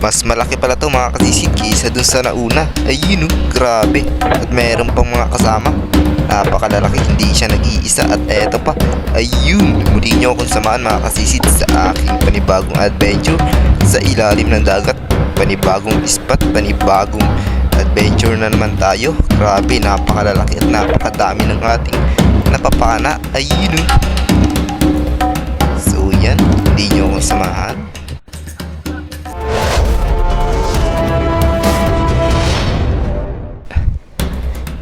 Mas malaki pala to mga kasisid kaysa dun sa nauna. Ayun oh, grabe. At meron pang mga kasama. Napakalalaki, hindi siya nag-iisa. At eto pa, ayun, muli nyo akong samahan mga kasisid sa aking panibagong adventure sa ilalim ng dagat. Panibagong spot, panibagong adventure na naman tayo. Grabe, napakalalaki at napakadami ng ating napapana. Ayun oh. So yan, hindi nyo akong samahan.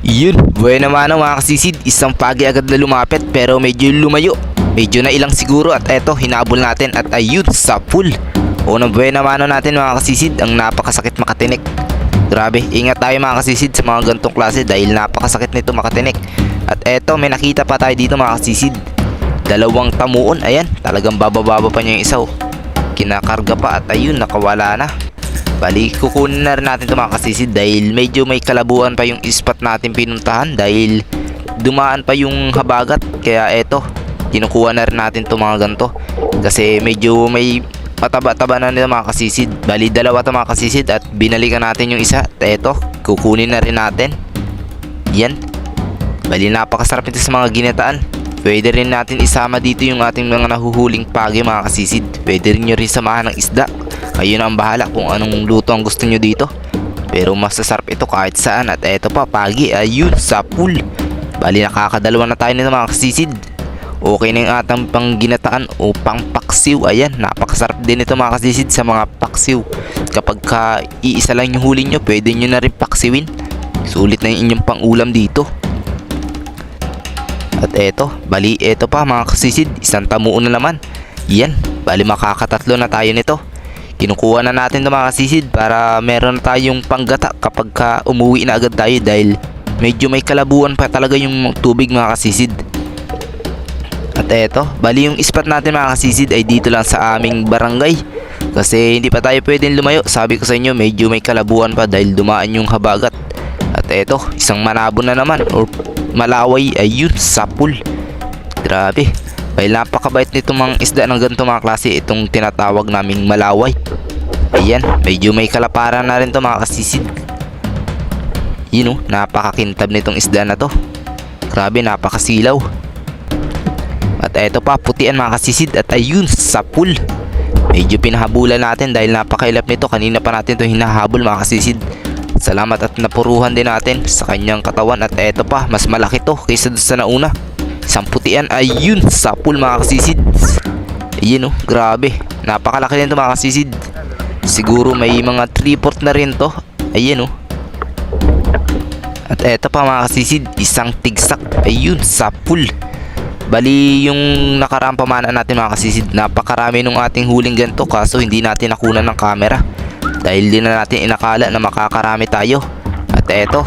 Yun, buena mano mga kasisid, isang pagi agad na lumapit pero medyo lumayo. Medyo na ilang siguro at eto, hinabol natin at ayun, sa pool. Unang buena mano natin mga kasisid, ang napakasakit makatinik. Grabe, ingat tayo mga kasisid sa mga gantong klase dahil napakasakit nito makatinik. At eto, may nakita pa tayo dito mga kasisid. Dalawang tamuon, ayan, talagang bababa pa niya yung isa oh. Kinakarga pa at ayun, nakawala na. Bali, kukunin na rin natin ito mga kasisid dahil medyo may kalabuan pa yung spot natin pinuntahan dahil dumaan pa yung habagat. Kaya eto, kinukuha na rin natin ito mga ganito kasi medyo may mataba-taba na nito mga kasisid. Bali, dalawa ito mga kasisid at binalikan natin yung isa. At eto, kukunin na rin natin. Yan. Bali, napakasarap ito sa mga ginataan. Pwede rin natin isama dito yung ating mga nahuhuling pagi mga kasisid. Pwede rin nyo rin samahan ng isda. Kayo na ang bahala kung anong luto ang gusto nyo dito. Pero masasarap ito kahit saan. At eto pa, pagi, ayun, sa pool. Bali, nakakadalawa na tayo nito mga kasisid. Okay na yung atang pang ginataan o pang paksiw. Ayan, napakasarap din ito mga kasisid sa mga paksiw. Kapag iisa lang yung huli nyo, pwede nyo na rin paksiwin. Sulit na yung inyong pang ulam dito. At eto, bali, eto pa mga kasisid, isang tamuon na naman. Yan, bali makakatatlo na tayo nito. Kinukuha na natin ito mga kasisid para meron na tayong panggata kapag umuwi na agad tayo dahil medyo may kalabuan pa talaga yung tubig mga kasisid. At eto, bali yung spot natin mga kasisid ay dito lang sa aming barangay. Kasi hindi pa tayo pwedeng lumayo. Sabi ko sa inyo, medyo may kalabuan pa dahil dumaan yung habagat. At eto, isang manabo na naman or malaway, ayun, sa pool. Grabe. Ay, napakabait nito mga isda ng ganito mga klase, itong tinatawag naming malaway. Ayan, medyo may kalaparan na rin to mga kasisid. Yun oh, napakakintab nitong isda na to. Grabe, napakasilaw. At eto pa, putian mga kasisid at ayun, sa pool. Medyo pinahabulan natin dahil napakailap nito. Kanina pa natin to hinahabol mga kasisid. Salamat at napuruhan din natin sa kanyang katawan. At eto pa, mas malaki to kaysa sa nauna. Isang putian, ayun, sa pool mga kasisid. Ayun oh, grabe. Napakalaki nito mga kasisid. Siguro may mga 3/4 na rin to. Ayun oh. At eto pa mga kasisid, isang tigsak, ayun, sa pool. Bali, yung nakaraang pamana natin mga kasisid, napakarami nung ating huling ganito kaso hindi natin nakunan ng camera. Dahil din na natin inakala na makakarami tayo. At eto,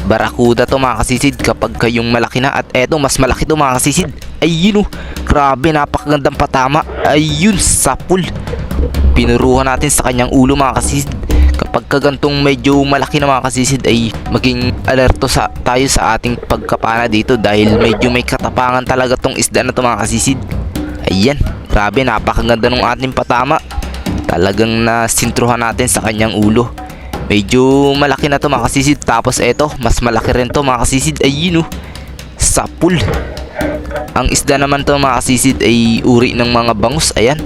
barakuda to mga kasisid kapag kayong malaki na. At eto, mas malaki to mga kasisid. Ayun oh, grabe, napakagandang patama. Ayun, sa pool. Pinuruhan natin sa kanyang ulo mga kasisid. Kapag kagantong medyo malaki na mga kasisid ay maging alerto tayo sa ating pagkapana dito dahil medyo may katapangan talaga tong isda na to mga kasisid. Ayan, grabe, napakaganda ng ating patama. Talagang nasintruhan natin sa kanyang ulo. Medyo malaki na to mga kasisid. Tapos eto, mas malaki rin to mga kasisid. Ayun oh, sa pool. Ang isda naman to mga kasisid ay uri ng mga bangus. Ayan,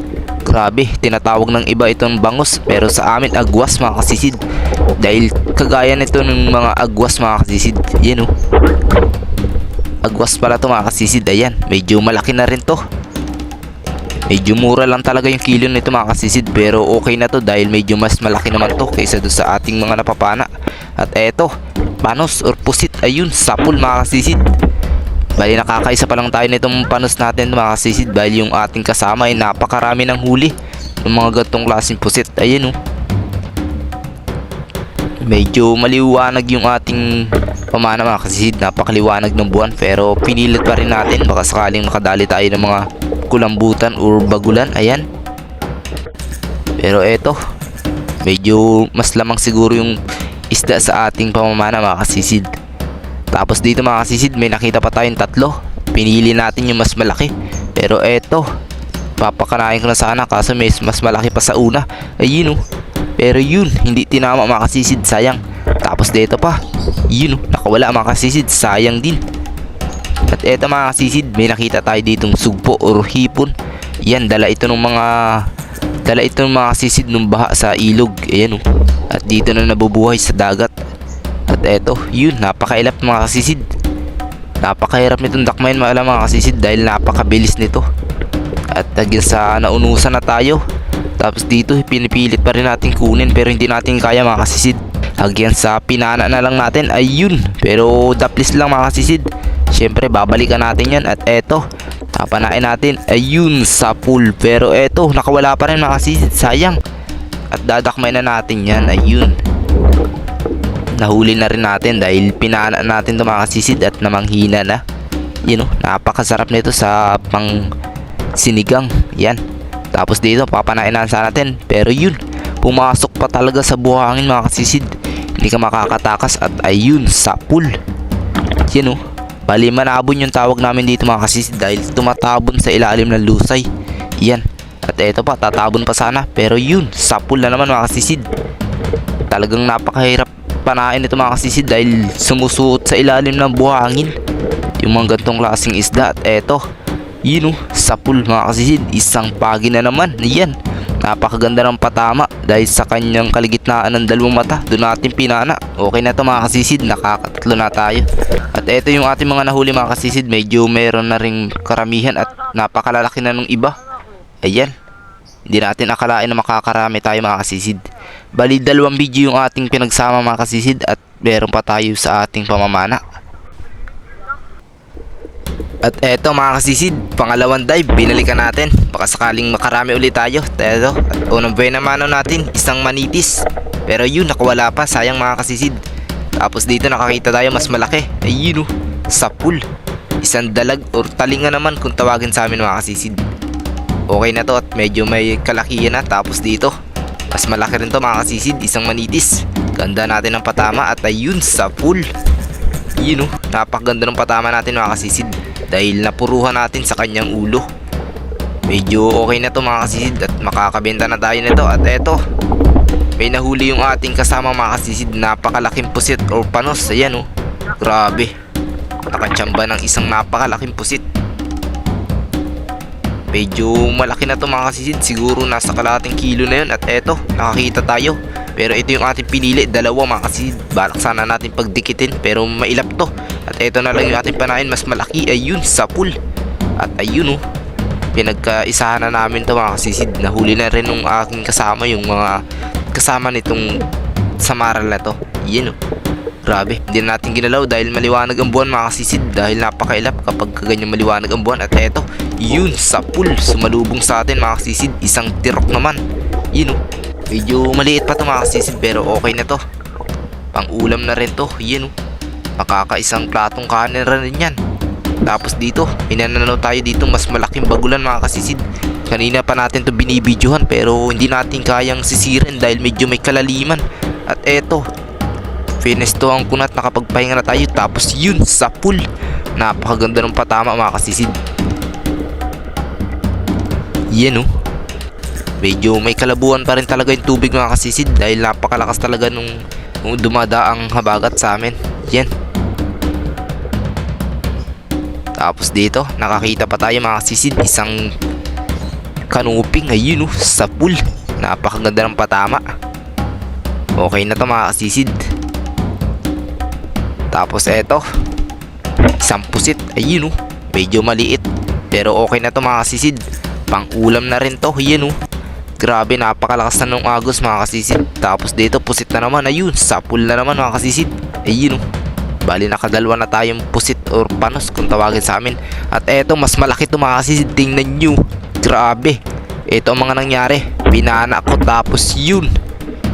grabe, tinatawag ng iba itong bangus, pero sa amin agwas mga kasisid. Dahil kagaya nito ng mga agwas mga kasisid. Ayan oh, agwas pala to mga kasisid. Ayan, medyo malaki na rin to. Medyo mura lang talaga yung kilo nito mga kasisid, pero okay na to dahil medyo mas malaki naman to kaysa doon sa ating mga napapana. At eto, panos or pusit, ayun, sa pool mga kasisid. Bali, nakakaisa pa lang tayo nitong panos natin mga kasisid dahil yung ating kasama ay napakarami ng huli ng mga gantong klaseng pusit. Ayun oh, medyo maliwanag yung ating pamana mga kasisid, napakaliwanag ng buwan, pero pinilit pa rin natin baka sakaling makadali tayo ng mga kulambutan or bagulan. Ayan, pero eto, medyo mas lamang siguro yung isda sa ating pamamana mga kasisid. Tapos dito mga kasisid, may nakita pa tayong tatlo. Pinili natin yung mas malaki. Pero eto, Papakanain ko na sana kaso mas malaki pa sa una. Ayun oh. Pero yun, hindi tinama mga kasisid, sayang. Tapos dito pa, yun oh, nakawala mga kasisid, sayang din. At eto mga kasisid, may nakita tayo ditong sugpo or hipon. Yan, dala ito ng mga kasisid nung baha sa ilog. Ayan oh. At dito na nabubuhay sa dagat. At eto, yun, napakailap mga kasisid. Napakahirap nitong dakmayin mga kasisid dahil napakabilis nito. At hanggang sa naunusan na tayo. Tapos dito pinipilit pa rin natin kunin pero hindi natin kaya mga kasisid. Hanggang sa pinana na lang natin, ayun. Pero daplis lang mga kasisid. Syempre babalikan natin yan. At eto, papanain natin, ayun, sa pool. Pero eto, nakawala pa rin mga kasisid, sayang. At dadakmay na natin yan, ayun. Nahuli na rin natin dahil pinana natin ito mga kasisid at namanghina na. Yun oh, napakasarap nito sa pang sinigang. Yan. Tapos dito papanain na sana natin. Pero yun, pumasok pa talaga sa buhangin mga kasisid. Hindi ka makakatakas. At ayun, sa pool. Yan oh. Bali manabon yung tawag namin dito mga kasisid dahil tumatabon sa ilalim ng lusay. Yan. At eto pa, tatabon pa sana. Pero yun, sa pool na naman mga kasisid. Talagang napakahirap panain ito mga kasisid dahil sumusuot sa ilalim ng buhangin yung mga gantong klaseng isda. At eto, yun oh, sa pool mga kasisid, isang pagi na naman. Yan, napakaganda ng patama dahil sa kanyang kaligitnaan ng dalawang mata. Doon natin pinana. Okay na to mga kasisid, nakakatatlo na tayo. At eto yung ating mga nahuli mga kasisid, medyo meron na ring karamihan at napakalalaki na nung iba. Ayan, hindi natin akalain na makakarami tayo mga kasisid. Bali 2 video yung ating pinagsama mga kasisid at meron pa tayo sa ating pamamana. At eto mga kasisid, pangalawang dive, binalikan natin. Baka sakaling makarami ulit tayo. Eto, at unang buhay naman natin, isang manitis. Pero yun, nakawala pa, sayang mga kasisid. Tapos dito nakakita tayo mas malaki. Ayun oh, sa pool. Isang dalag or talinga naman kung tawagin sa amin mga kasisid. Okay na to at medyo may kalakihan na. Tapos dito, mas malaki rin to mga kasisid, isang manitis. Ganda natin ng patama at ayun, sa pool. Yun oh, napakaganda ng patama natin mga kasisid dahil napuruhan natin sa kanyang ulo. Medyo okay na to mga kasisid at makakabenta na tayo nito. At eto, may nahuli yung ating kasama mga kasisid, napakalaking pusit or panos. Ayan oh, grabe, nakatsamba ng isang napakalaking pusit. Medyo malaki na to mga kasisid, siguro nasa kalahating kilo na yun. At eto, nakakita tayo. Pero ito yung ating pinili, 2 mga kasisid. Balak sana natin pagdikitin pero mailap to. At eto na lang yung ating panain, mas malaki. Ayun, sa pool. At ayun oh, pinagkaisahan na namin to mga kasisid. Nahuli na rin ng aking kasama yung mga kasama nitong samaral na to. Yan oh, grabe, hindi na natin ginalaw dahil maliwanag ang buwan mga kasisid. Dahil napakailap kapag ganyan maliwanag ang buwan. At eto, yun, sa pool, sumalubong sa atin mga kasisid, isang tirok naman. Yun oh, medyo maliit pa to mga kasisid pero okay na to. Pang ulam na rin to. Yun oh, makakaisang platong kanin rin yan. Tapos dito, minananaw tayo dito mas malaking bagulan mga kasisid. Kanina pa natin to binibidyohan pero hindi natin kayang sisirin dahil medyo may kalaliman. At eto, finestohan ko na at nakapagpahinga na tayo. Tapos yun, sa pool, napakaganda ng patama mga kasisid. Yan oh, medyo may kalabuan pa rin talaga yung tubig mga kasisid dahil napakalakas talaga nung dumadaang habagat sa amin. Yan. Tapos dito, nakakita pa tayo mga kasisid, isang kanuping. Ayun oh, sa pool, napakaganda ng patama. Okay na to mga kasisid. Tapos eto, isang pusit. Ayun oh, medyo maliit pero okay na to mga kasisid. Pang ulam na rin to. Yan oh, grabe, napakalakas na nung agos mga kasisid. Tapos dito, pusit na naman. Ayun, sa pool na naman mga kasisid. Ayun oh, bali nakadalawa na tayong pusit or panos kung tawagin sa amin. At eto, mas malaki to mga kasisid. Tingnan nyo, grabe. Ito ang mga nangyari, pinana ko tapos yun,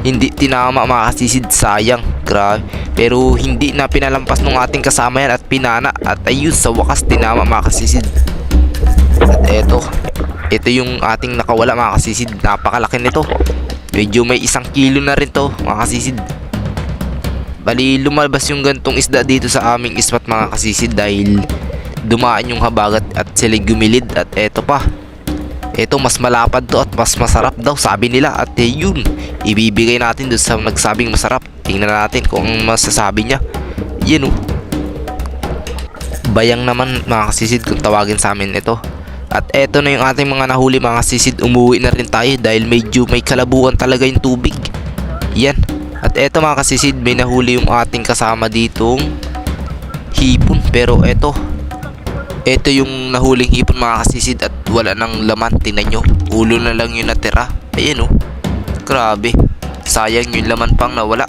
hindi tinama mga kasisid, sayang. Grabe, pero hindi na pinalampas ng ating kasama yan at pinana. At ayun, sa wakas tinama mga kasisid. At eto, ito yung ating nakawala mga kasisid, napakalaki nito. Medyo may 1 kilo na rin to mga kasisid. Bali lumabas yung gantong isda dito sa aming ispat mga kasisid dahil dumaan yung habagat at sila gumilid. At eto pa, Ito mas malapad to at mas masarap daw sabi nila. At yun, ibibigay natin doon sa nagsabing masarap. Tingnan natin kung ang masasabi niya. Yan oh. Bayang naman mga kasisid kung tawagin sa amin ito. At eto na yung ating mga nahuli mga kasisid. Umuwi na rin tayo dahil medyo may kalabuan talaga yung tubig. Yan. At eto mga kasisid, may nahuli yung ating kasama ditong hipon. Pero eto yung nahuling hipon mga kasisid at wala nang laman. Tingnan nyo, ulo na lang yung natira. Ayan oh. Grabe. Sayang yung laman pang nawala.